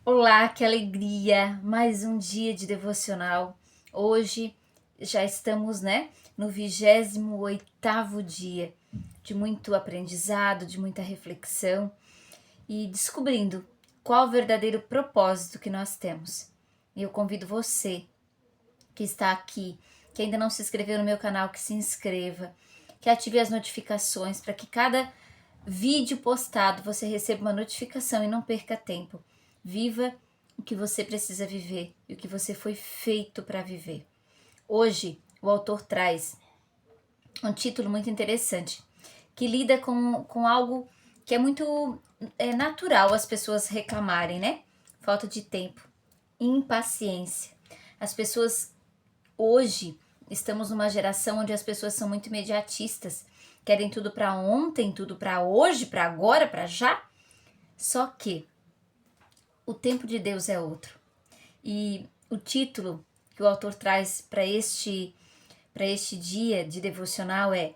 Olá, que alegria! Mais um dia de devocional. Hoje já estamos, no 28º dia de muito aprendizado, de muita reflexão e descobrindo qual o verdadeiro propósito que nós temos. E eu convido você que está aqui, que ainda não se inscreveu no meu canal, que se inscreva, que ative as notificações para que cada vídeo postado você receba uma notificação e não perca tempo. Viva o que você precisa viver e o que você foi feito para viver. Hoje, o autor traz um título muito interessante, que lida com algo que é muito natural as pessoas reclamarem, né? Falta de tempo, impaciência. As pessoas hoje, estamos numa geração onde as pessoas são muito imediatistas, querem tudo para ontem, tudo para hoje, para agora, para já. Só que o tempo de Deus é outro. E o título que o autor traz para este dia de devocional é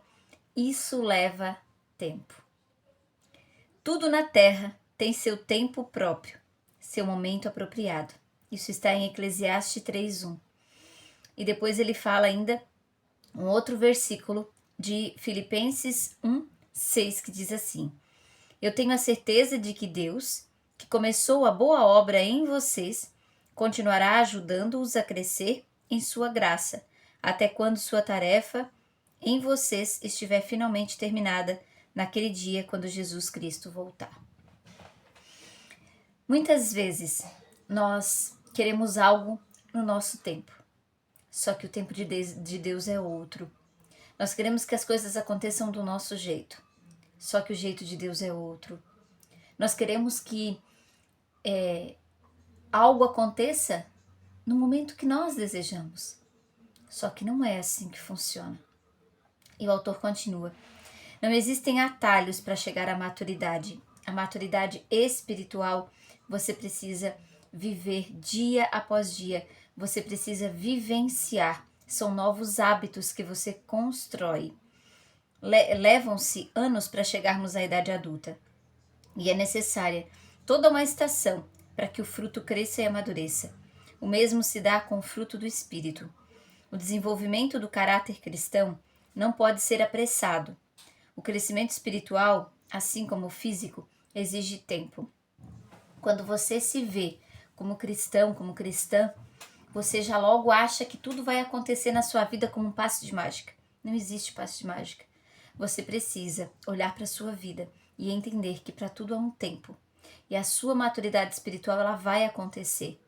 Isso leva tempo. Tudo na terra tem seu tempo próprio, seu momento apropriado. Isso está em Eclesiastes 3:1. E depois ele fala ainda um outro versículo de Filipenses 1:6, que diz assim: Eu tenho a certeza de que Deus, que começou a boa obra em vocês, continuará ajudando-os a crescer em sua graça, até quando sua tarefa em vocês estiver finalmente terminada naquele dia quando Jesus Cristo voltar. Muitas vezes nós queremos algo no nosso tempo, só que o tempo de Deus é outro. Nós queremos que as coisas aconteçam do nosso jeito, só que o jeito de Deus é outro. Nós queremos que algo aconteça no momento que nós desejamos, só que não é assim que funciona. E o autor continua: Não existem atalhos para chegar à maturidade. A maturidade espiritual você precisa viver dia após dia, você precisa vivenciar. São novos hábitos que você constrói. Levam-se anos para chegarmos à idade adulta. E é necessária toda uma estação para que o fruto cresça e amadureça. O mesmo se dá com o fruto do Espírito. O desenvolvimento do caráter cristão não pode ser apressado. O crescimento espiritual, assim como o físico, exige tempo. Quando você se vê como cristão, como cristã, você já logo acha que tudo vai acontecer na sua vida como um passe de mágica. Não existe passe de mágica. Você precisa olhar para a sua vida e entender que para tudo há um tempo. E a sua maturidade espiritual ela vai acontecer,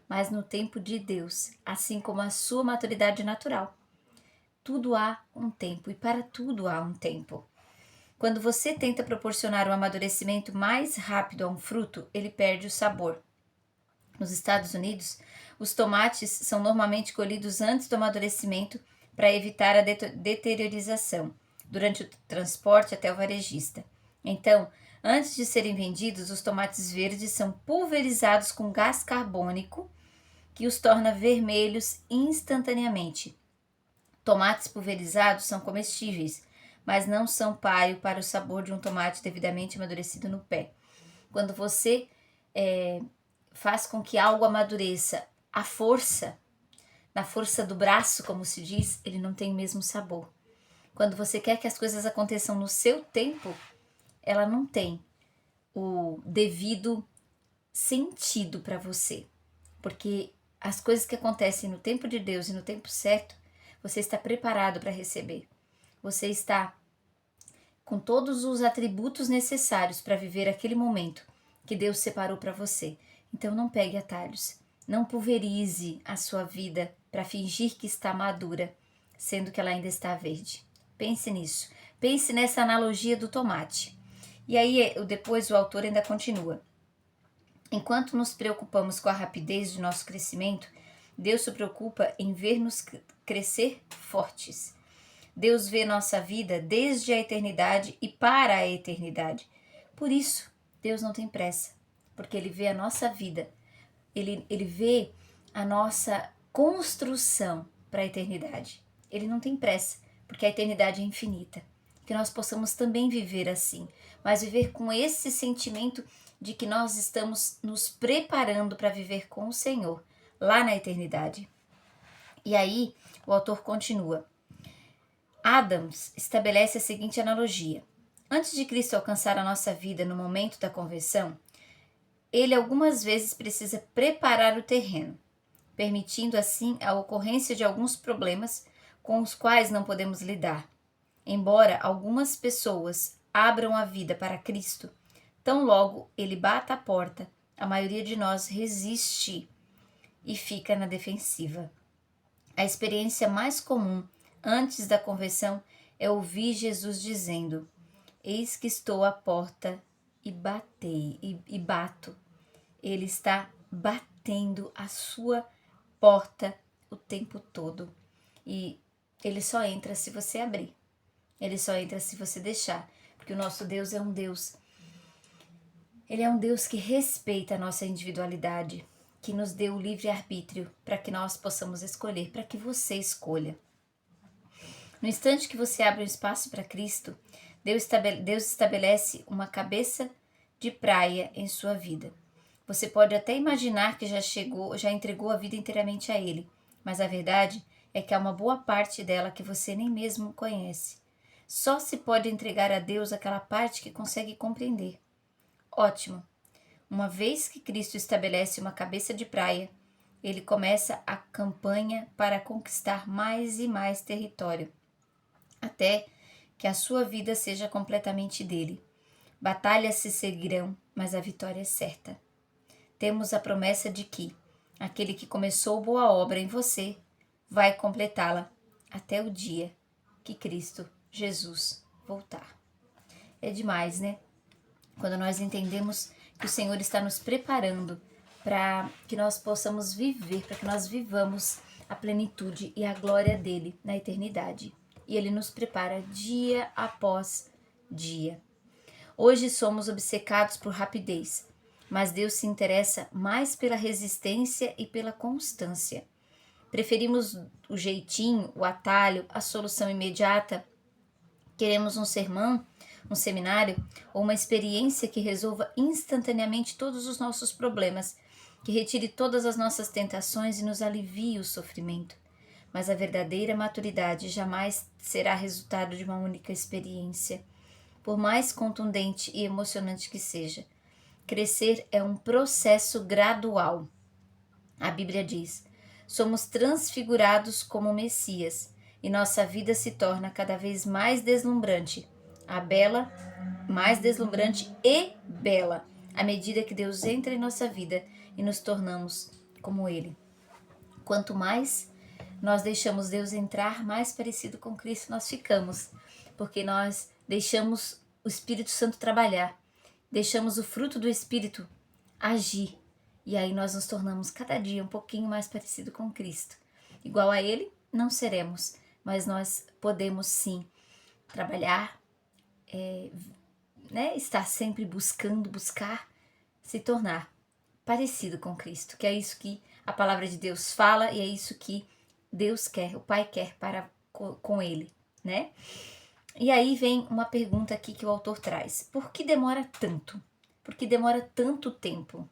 mas no tempo de Deus, assim como a sua maturidade natural. Tudo há um tempo e para tudo há um tempo. Quando você tenta proporcionar um amadurecimento mais rápido a um fruto, ele perde o sabor. Nos Estados Unidos, os tomates são normalmente colhidos antes do amadurecimento para evitar a deteriorização, durante o transporte até o varejista. Então, antes de serem vendidos, os tomates verdes são pulverizados com gás carbônico, que os torna vermelhos instantaneamente. Tomates pulverizados são comestíveis, mas não são paio para o sabor de um tomate devidamente amadurecido no pé. Quando você faz com que algo amadureça na força do braço, como se diz, ele não tem o mesmo sabor. Quando você quer que as coisas aconteçam no seu tempo, ela não tem o devido sentido para você. Porque as coisas que acontecem no tempo de Deus e no tempo certo, você está preparado para receber. Você está com todos os atributos necessários para viver aquele momento que Deus separou para você. Então não pegue atalhos. Não pulverize a sua vida para fingir que está madura, sendo que ela ainda está verde. Pense nisso. Pense nessa analogia do tomate. E aí depois o autor ainda continua. Enquanto nos preocupamos com a rapidez de nosso crescimento, Deus se preocupa em ver-nos crescer fortes. Deus vê nossa vida desde a eternidade e para a eternidade. Por isso, Deus não tem pressa, porque Ele vê a nossa vida, Ele vê a nossa construção para a eternidade. Ele não tem pressa, porque a eternidade é infinita. Que nós possamos também viver assim, mas viver com esse sentimento de que nós estamos nos preparando para viver com o Senhor lá na eternidade. E aí o autor continua. Adams estabelece a seguinte analogia. Antes de Cristo alcançar a nossa vida no momento da conversão, ele algumas vezes precisa preparar o terreno, permitindo assim a ocorrência de alguns problemas com os quais não podemos lidar. Embora algumas pessoas abram a vida para Cristo, tão logo ele bata a porta, a maioria de nós resiste e fica na defensiva. A experiência mais comum antes da conversão é ouvir Jesus dizendo: Eis que estou à porta e bato. Ele está batendo a sua porta o tempo todo. E ele só entra se você abrir. Ele só entra se você deixar. Porque o nosso Deus é um Deus. Ele é um Deus que respeita a nossa individualidade, que nos deu o livre-arbítrio para que nós possamos escolher, para que você escolha. No instante que você abre um espaço para Cristo, Deus estabelece uma cabeça de praia em sua vida. Você pode até imaginar que já entregou a vida inteiramente a Ele, mas a verdade é que há uma boa parte dela que você nem mesmo conhece. Só se pode entregar a Deus aquela parte que consegue compreender. Ótimo! Uma vez que Cristo estabelece uma cabeça de praia, Ele começa a campanha para conquistar mais e mais território, até que a sua vida seja completamente dele. Batalhas se seguirão, mas a vitória é certa. Temos a promessa de que aquele que começou boa obra em você vai completá-la até o dia que Cristo Jesus voltar. É demais, né? Quando nós entendemos que o Senhor está nos preparando para que nós possamos viver, para que nós vivamos a plenitude e a glória dele na eternidade. E ele nos prepara dia após dia. Hoje somos obcecados por rapidez, mas Deus se interessa mais pela resistência e pela constância. Preferimos o jeitinho, o atalho, a solução imediata. Queremos um sermão, um seminário ou uma experiência que resolva instantaneamente todos os nossos problemas, que retire todas as nossas tentações e nos alivie o sofrimento. Mas a verdadeira maturidade jamais será resultado de uma única experiência, por mais contundente e emocionante que seja. Crescer é um processo gradual. A Bíblia diz: somos transfigurados como o Messias e nossa vida se torna cada vez mais deslumbrante, mais deslumbrante e bela, à medida que Deus entra em nossa vida e nos tornamos como Ele. Quanto mais nós deixamos Deus entrar, mais parecido com Cristo nós ficamos, porque nós deixamos o Espírito Santo trabalhar, deixamos o fruto do Espírito agir, e aí nós nos tornamos cada dia um pouquinho mais parecido com Cristo. Igual a Ele, não seremos, mas nós podemos sim trabalhar, estar sempre buscar se tornar parecido com Cristo, que é isso que a palavra de Deus fala e é isso que Deus quer, o Pai quer com Ele, né? E aí vem uma pergunta aqui que o autor traz. Por que demora tanto? Por que demora tanto tempo?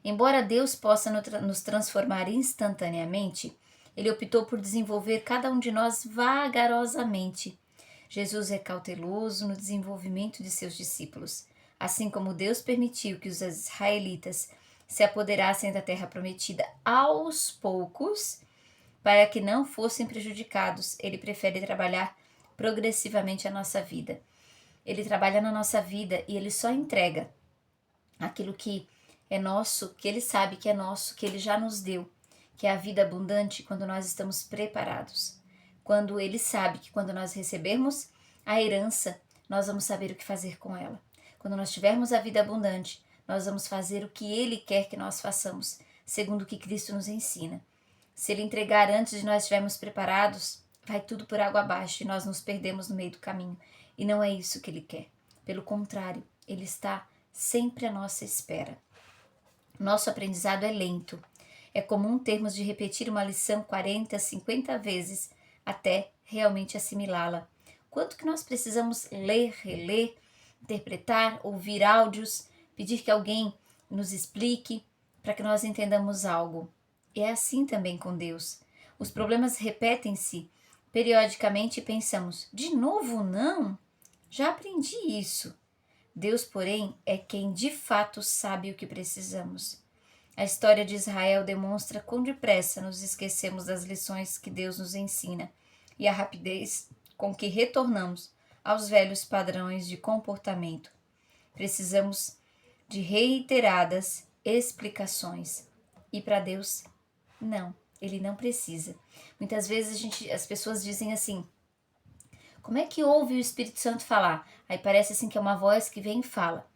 Embora Deus possa nos transformar instantaneamente, Ele optou por desenvolver cada um de nós vagarosamente. Jesus é cauteloso no desenvolvimento de seus discípulos. Assim como Deus permitiu que os israelitas se apoderassem da terra prometida aos poucos, para que não fossem prejudicados, Ele prefere trabalhar progressivamente a nossa vida. Ele trabalha na nossa vida e Ele só entrega aquilo que é nosso, que Ele sabe que é nosso, que Ele já nos deu, que é a vida abundante quando nós estamos preparados. Quando Ele sabe que quando nós recebermos a herança, nós vamos saber o que fazer com ela. Quando nós tivermos a vida abundante, nós vamos fazer o que Ele quer que nós façamos, segundo o que Cristo nos ensina. Se Ele entregar antes de nós estivermos preparados, vai tudo por água abaixo e nós nos perdemos no meio do caminho. E não é isso que Ele quer. Pelo contrário, Ele está sempre à nossa espera. Nosso aprendizado é lento. É comum termos de repetir uma lição 40, 50 vezes até realmente assimilá-la. Quanto que nós precisamos ler, reler, interpretar, ouvir áudios, pedir que alguém nos explique para que nós entendamos algo. E é assim também com Deus. Os problemas repetem-se periodicamente e pensamos: de novo não? Já aprendi isso. Deus, porém, é quem de fato sabe o que precisamos. A história de Israel demonstra quão depressa nos esquecemos das lições que Deus nos ensina e a rapidez com que retornamos aos velhos padrões de comportamento. Precisamos de reiteradas explicações. E para Deus, não, Ele não precisa. Muitas vezes as pessoas dizem assim: como é que ouve o Espírito Santo falar? Aí parece assim que é uma voz que vem e fala.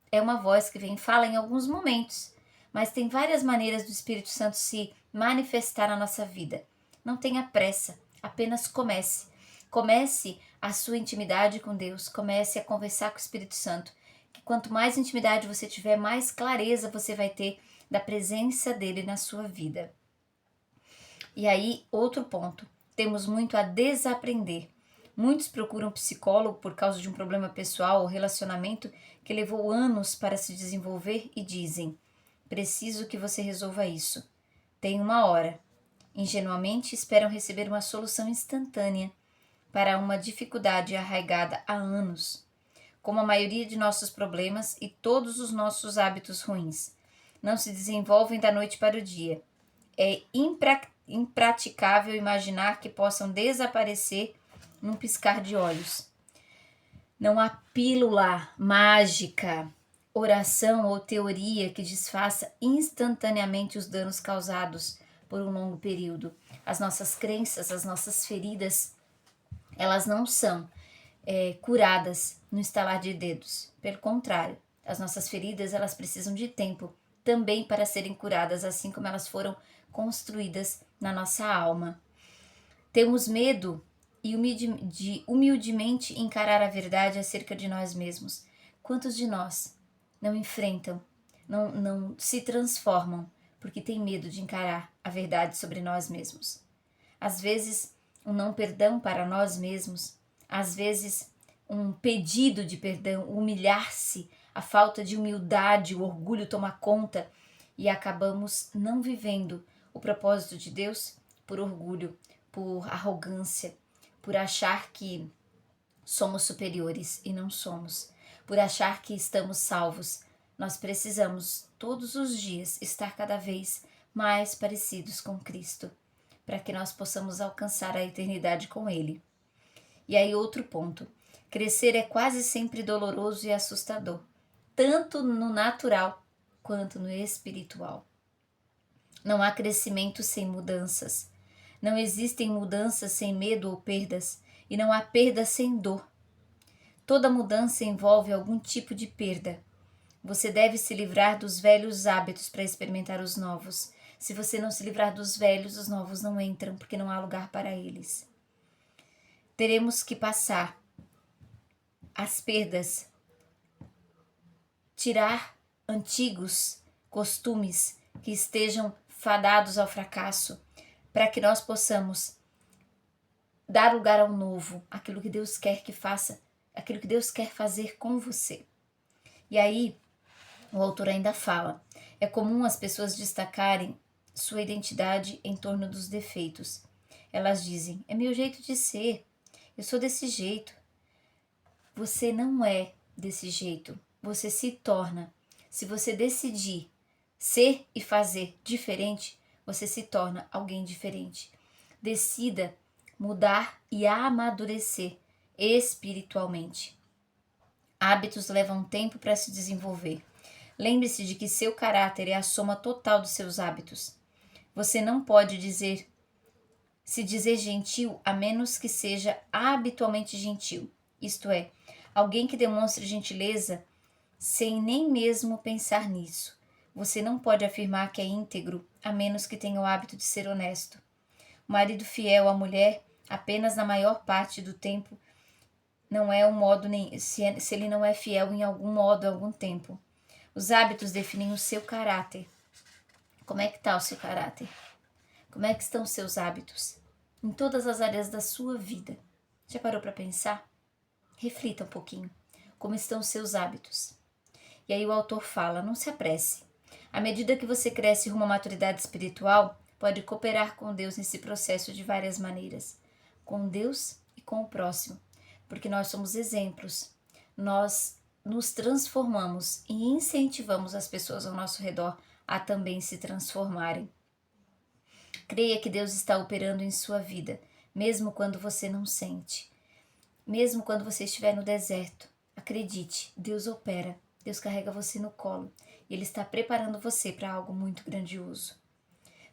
É uma voz que vem e fala em alguns momentos, mas tem várias maneiras do Espírito Santo se manifestar na nossa vida. Não tenha pressa, apenas comece. Comece a sua intimidade com Deus, comece a conversar com o Espírito Santo. Que quanto mais intimidade você tiver, mais clareza você vai ter da presença dele na sua vida. E aí, outro ponto, temos muito a desaprender. Muitos procuram psicólogo por causa de um problema pessoal ou relacionamento que levou anos para se desenvolver e dizem: preciso que você resolva isso. Tem uma hora. Ingenuamente esperam receber uma solução instantânea para uma dificuldade arraigada há anos. Como a maioria de nossos problemas e todos os nossos hábitos ruins, não se desenvolvem da noite para o dia. É impraticável imaginar que possam desaparecer num piscar de olhos. Não há pílula mágica, oração ou teoria que desfaça instantaneamente os danos causados por um longo período. As nossas crenças, as nossas feridas, elas não são curadas no estalar de dedos. Pelo contrário, as nossas feridas, elas precisam de tempo também para serem curadas, assim como elas foram construídas na nossa alma. Temos medo de humildemente encarar a verdade acerca de nós mesmos. Quantos de nós não enfrentam, não se transformam porque têm medo de encarar a verdade sobre nós mesmos? Às vezes, um não perdão para nós mesmos, às vezes, um pedido de perdão, humilhar-se, a falta de humildade, o orgulho toma conta e acabamos não vivendo o propósito de Deus por orgulho, por arrogância, por achar que somos superiores e não somos, por achar que estamos salvos. Nós precisamos todos os dias estar cada vez mais parecidos com Cristo, para que nós possamos alcançar a eternidade com Ele. E aí outro ponto, crescer é quase sempre doloroso e assustador, tanto no natural quanto no espiritual. Não há crescimento sem mudanças. Não existem mudanças sem medo ou perdas, e não há perda sem dor. Toda mudança envolve algum tipo de perda. Você deve se livrar dos velhos hábitos para experimentar os novos. Se você não se livrar dos velhos, os novos não entram, porque não há lugar para eles. Teremos que passar as perdas, tirar antigos costumes que estejam fadados ao fracasso, para que nós possamos dar lugar ao novo, aquilo que Deus quer que faça, aquilo que Deus quer fazer com você. E aí, o autor ainda fala, é comum as pessoas destacarem sua identidade em torno dos defeitos. Elas dizem, é meu jeito de ser, eu sou desse jeito. Você não é desse jeito, você se torna. Se você decidir ser e fazer diferente, você se torna alguém diferente. Decida mudar e amadurecer espiritualmente. Hábitos levam tempo para se desenvolver. Lembre-se de que seu caráter é a soma total dos seus hábitos. Você não pode se dizer gentil a menos que seja habitualmente gentil. Isto é, alguém que demonstre gentileza sem nem mesmo pensar nisso. Você não pode afirmar que é íntegro a menos que tenha o hábito de ser honesto. O marido fiel à mulher apenas na maior parte do tempo não é um modo nem se ele não é fiel em algum modo, algum tempo. Os hábitos definem o seu caráter. Como é que está o seu caráter? Como é que estão os seus hábitos? Em todas as áreas da sua vida. Já parou para pensar? Reflita um pouquinho. Como estão os seus hábitos? E aí o autor fala: não se apresse. À medida que você cresce rumo à maturidade espiritual, pode cooperar com Deus nesse processo de várias maneiras. Com Deus e com o próximo. Porque nós somos exemplos. Nós nos transformamos e incentivamos as pessoas ao nosso redor a também se transformarem. Creia que Deus está operando em sua vida, mesmo quando você não sente. Mesmo quando você estiver no deserto, acredite, Deus opera, Deus carrega você no colo e Ele está preparando você para algo muito grandioso.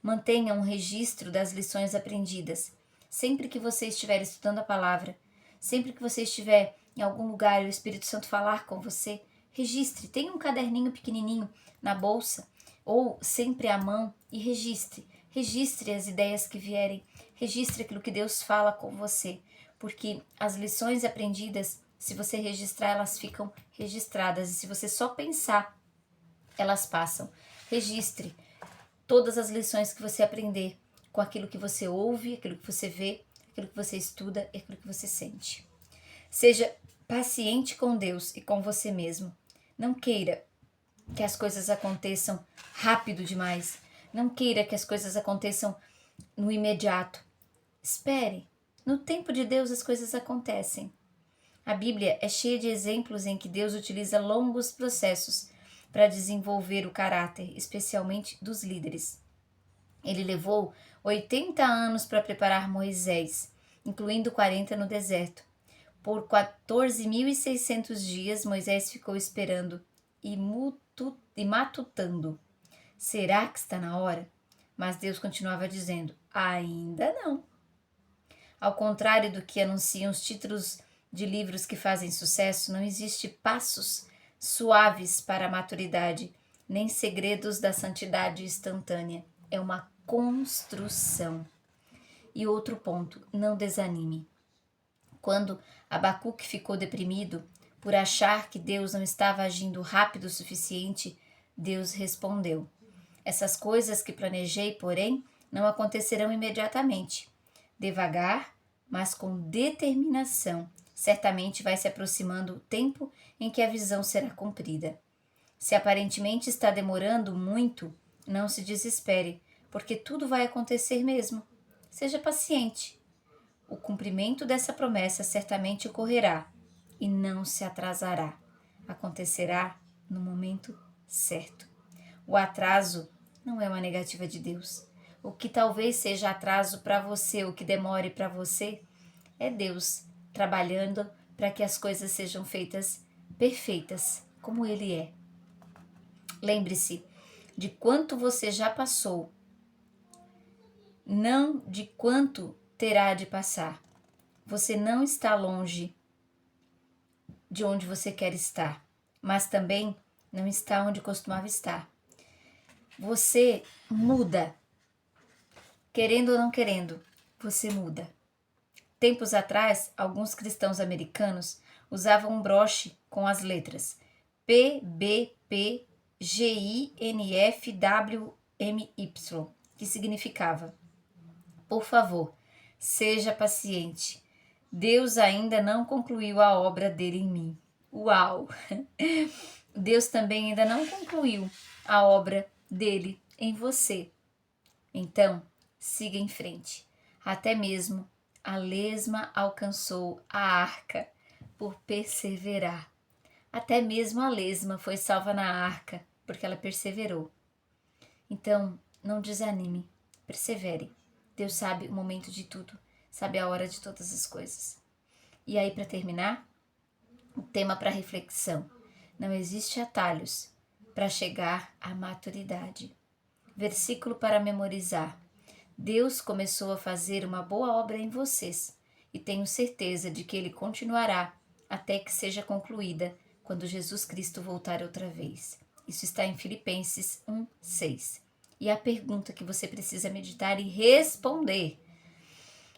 Mantenha um registro das lições aprendidas. Sempre que você estiver estudando a palavra, sempre que você estiver em algum lugar e o Espírito Santo falar com você, registre, tenha um caderninho pequenininho na bolsa ou sempre à mão e registre. Registre as ideias que vierem, registre aquilo que Deus fala com você, porque as lições aprendidas, se você registrar, elas ficam registradas, e se você só pensar, elas passam. Registre todas as lições que você aprender com aquilo que você ouve, aquilo que você vê, aquilo que você estuda e aquilo que você sente. Seja paciente com Deus e com você mesmo. Não queira que as coisas aconteçam rápido demais. Não queira que as coisas aconteçam no imediato. Espere. No tempo de Deus as coisas acontecem. A Bíblia é cheia de exemplos em que Deus utiliza longos processos para desenvolver o caráter, especialmente dos líderes. Ele levou 80 anos para preparar Moisés, incluindo 40 no deserto. Por 14.600 dias, Moisés ficou esperando e matutando. Será que está na hora? Mas Deus continuava dizendo: ainda não. Ao contrário do que anunciam os títulos de livros que fazem sucesso, não existe passos suaves para a maturidade, nem segredos da santidade instantânea. É uma construção. E outro ponto, não desanime. Quando Abacuque ficou deprimido por achar que Deus não estava agindo rápido o suficiente, Deus respondeu: essas coisas que planejei, porém, não acontecerão imediatamente. Devagar, mas com determinação, certamente vai se aproximando o tempo em que a visão será cumprida. Se aparentemente está demorando muito, não se desespere, porque tudo vai acontecer mesmo. Seja paciente. O cumprimento dessa promessa certamente ocorrerá e não se atrasará. Acontecerá no momento certo. O atraso não é uma negativa de Deus. O que talvez seja atraso para você, o que demore para você, é Deus trabalhando para que as coisas sejam feitas perfeitas, como Ele é. Lembre-se de quanto você já passou, não de quanto terá de passar. Você não está longe de onde você quer estar, mas também não está onde costumava estar. Você muda. Querendo ou não querendo, você muda. Tempos atrás, alguns cristãos americanos usavam um broche com as letras PBPGINFWMY, que significava: por favor, seja paciente. Deus ainda não concluiu a obra dele em mim. Uau! Deus também ainda não concluiu a obra dele em você. Então, siga em frente. Até mesmo a lesma alcançou a arca por perseverar. Até mesmo a lesma foi salva na arca porque ela perseverou. Então, não desanime, persevere. Deus sabe o momento de tudo, sabe a hora de todas as coisas. E aí, para terminar, o tema para reflexão: não existe atalhos para chegar à maturidade. Versículo para memorizar: Deus começou a fazer uma boa obra em vocês e tenho certeza de que Ele continuará até que seja concluída quando Jesus Cristo voltar outra vez. Isso está em Filipenses 1:6. E a pergunta que você precisa meditar e responder: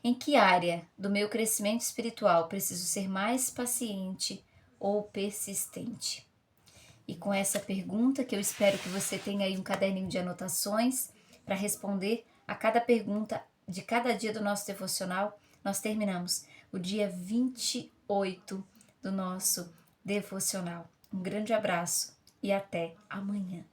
em que área do meu crescimento espiritual preciso ser mais paciente ou persistente? E com essa pergunta, que eu espero que você tenha aí um caderninho de anotações para responder a cada pergunta de cada dia do nosso devocional, nós terminamos o dia 28 do nosso devocional. Um grande abraço e até amanhã.